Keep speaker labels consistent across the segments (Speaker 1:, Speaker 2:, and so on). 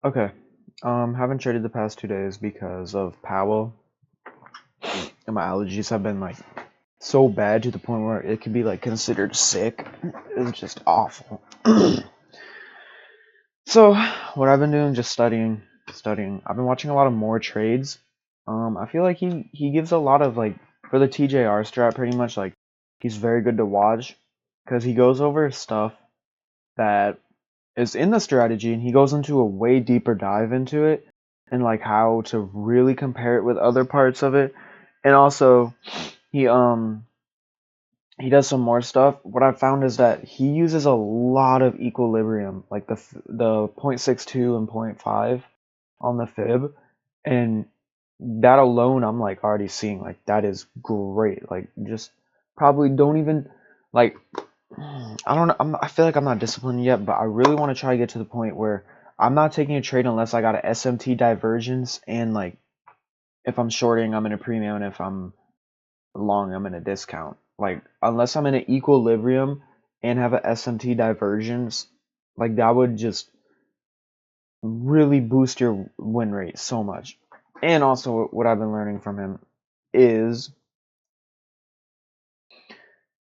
Speaker 1: Okay. Haven't traded the past 2 days because of Powell, and my allergies have been like so bad to the point where it could be like considered sick. It's just awful. So what I've been doing, just studying. I've been watching a lot of more trades. I feel like he gives a lot of like for the TJR strat, pretty much like he's very good to watch because he goes over stuff that is in the strategy, and he goes into a way deeper dive into it and like how to really compare it with other parts of it. And also he um he does some more stuff. What I found is that he uses a lot of equilibrium, like the 0.62 and point 0.5 on the fib, and that alone I'm like already seeing like that is great. Like just probably don't even like I don't know. I feel like I'm not disciplined yet, but I really want to try to get to the point where I'm not taking a trade unless I got an SMT divergence, and like if I'm shorting, I'm in a premium, and if I'm long, I'm in a discount. Like unless I'm in an equilibrium and have a SMT divergence, like that would just really boost your win rate so much. And also, what I've been learning from him is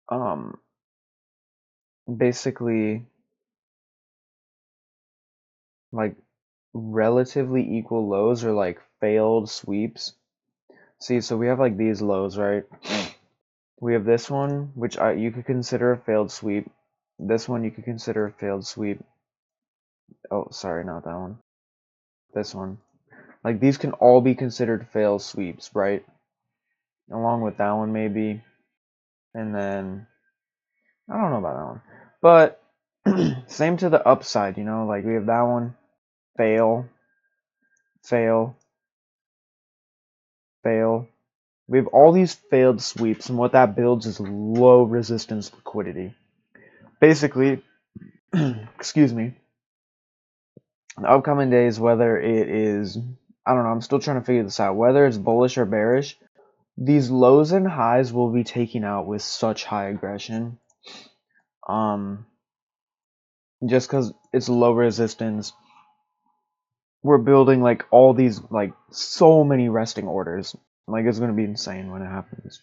Speaker 1: um basically like relatively equal lows or like failed sweeps. See, so we have like these lows, right? We have this one, which you could consider a failed sweep. This one you could consider a failed sweep. Oh, sorry, not that one. This one. Like these can all be considered failed sweeps, right? Along with that one maybe. And then I don't know about that one. But same to the upside, you know, like we have that one, fail, fail, fail. We have all these failed sweeps, and what that builds is low resistance liquidity. Basically, excuse me, the upcoming days, whether it is, I don't know, I'm still trying to figure this out, whether it's bullish or bearish, these lows and highs will be taken out with such high aggression. Um, just because it's low resistance, we're building like all these, like so many resting orders. Like it's gonna be insane when it happens.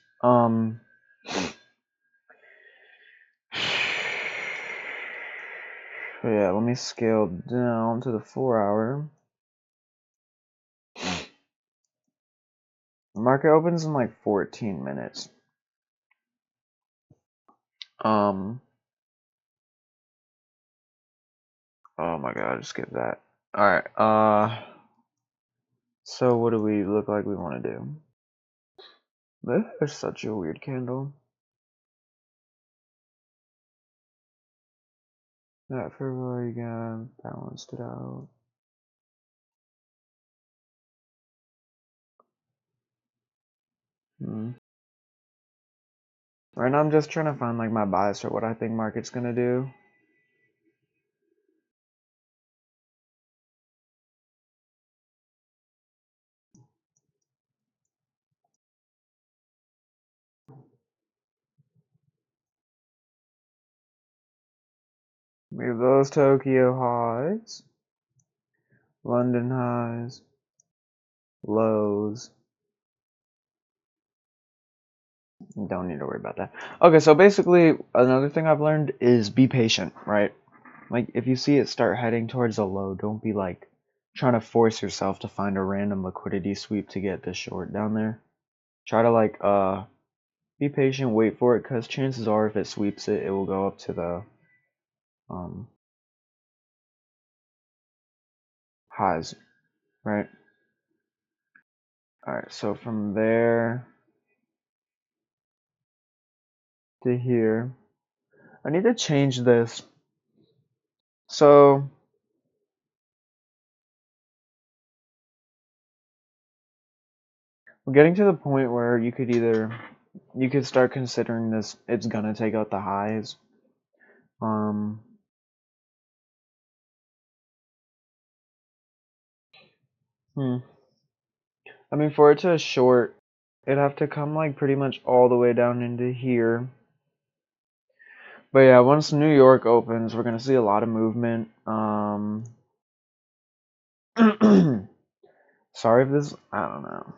Speaker 1: Yeah, let me scale down to the 4 hour. The market opens in like 14 minutes. Um, oh my god, just skip that. Alright, so what do we look like we want to do? This is such a weird candle. That February again, balanced it out. Right now I'm just trying to find like my bias or what I think market's gonna do. We have those Tokyo highs, London highs, lows. Don't need to worry about that. Okay, so basically another thing I've learned is be patient, right? Like if you see it start heading towards a low, don't be like trying to force yourself to find a random liquidity sweep to get this short down there. Try to like be patient, wait for it, because chances are if it sweeps it, it will go up to the um highs, right? Alright, so from there to here, I need to change this. So we're getting to the point where you could start considering this, it's gonna take out the highs. Um I mean, for it to short, it'd have to come like pretty much all the way down into here. But yeah, once New York opens, we're gonna see a lot of movement. Sorry if this, I don't know.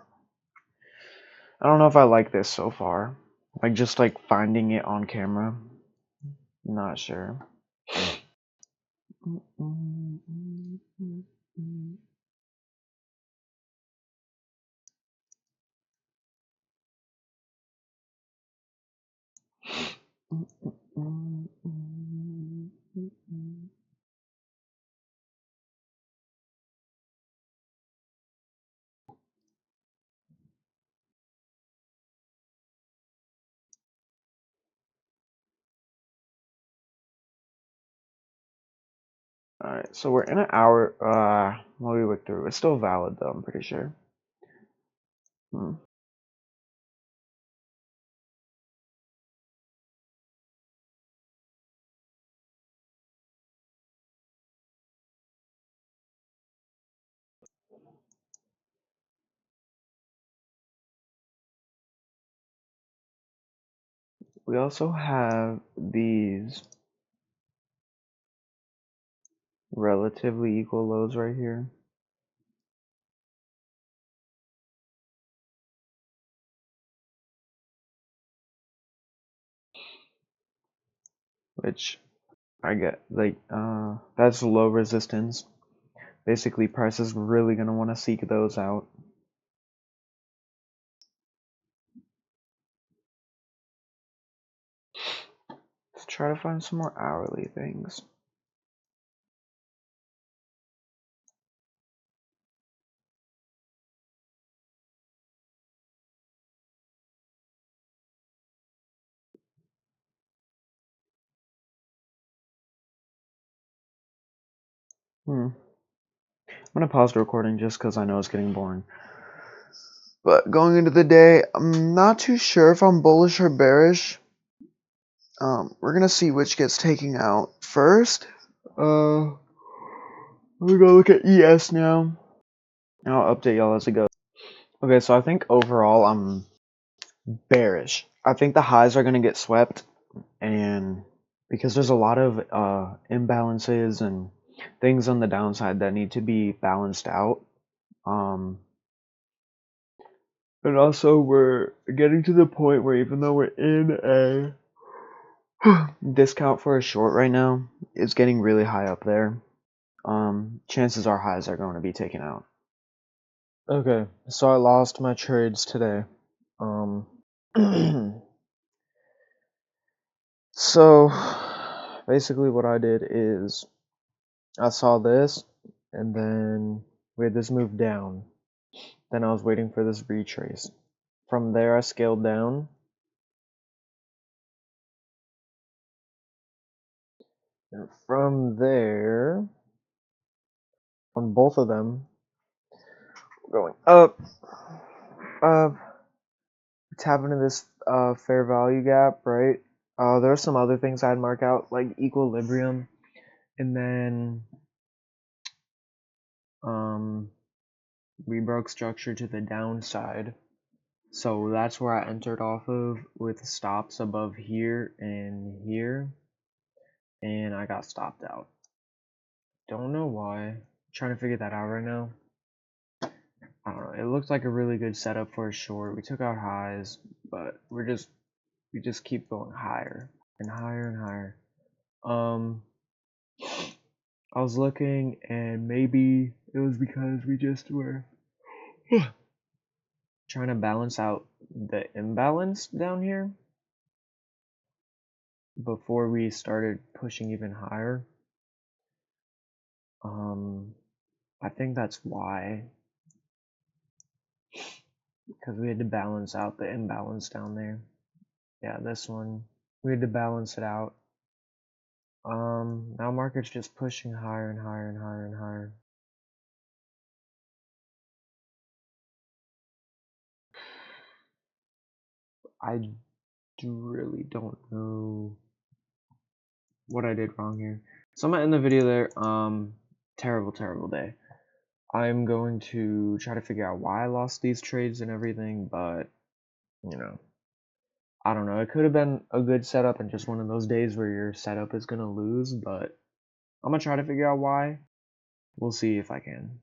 Speaker 1: I don't know if I like this so far. Like, just like finding it on camera. Not sure. Alright, so we're in an hour. What we went through. It's still valid though, I'm pretty sure. We also have these relatively equal loads right here. Which I get, like, that's low resistance. Basically, price is really going to want to seek those out. Let's try to find some more hourly things. I'm going to pause the recording just because I know it's getting boring. But going into the day, I'm not too sure if I'm bullish or bearish. We're going to see which gets taken out first. Let me go look at ES now. And I'll update y'all as it goes. Okay, so I think overall I'm bearish. I think the highs are going to get swept, and because there's a lot of imbalances and things on the downside that need to be balanced out. And also we're getting to the point where even though we're in a discount for a short right now, it's getting really high up there. Chances are highs are going to be taken out. Okay, so I lost my trades today. So basically what I did is I saw this and then we had this move down. Then I was waiting for this retrace. From there I scaled down. And from there, on both of them, going up, tapping into this fair value gap, right? There are some other things I'd mark out, like equilibrium, and then we broke structure to the downside. So that's where I entered off of with stops above here and here, and I got stopped out. Don't know why. I'm trying to figure that out right now. I don't know. It looked like a really good setup for a short. We took out highs, but we just keep going higher and higher and higher. I was looking, and maybe it was because we just were trying to balance out the imbalance down here before we started pushing even higher. I think that's why, because we had to balance out the imbalance down there. Yeah, this one, we had to balance it out. Now market's just pushing higher and higher and higher and higher. I really don't know what I did wrong here. So I'm gonna end the video there. Terrible day. I'm going to try to figure out why I lost these trades and everything, but you know, I don't know. It could have been a good setup and just one of those days where your setup is gonna lose, but I'm gonna try to figure out why. We'll see if I can.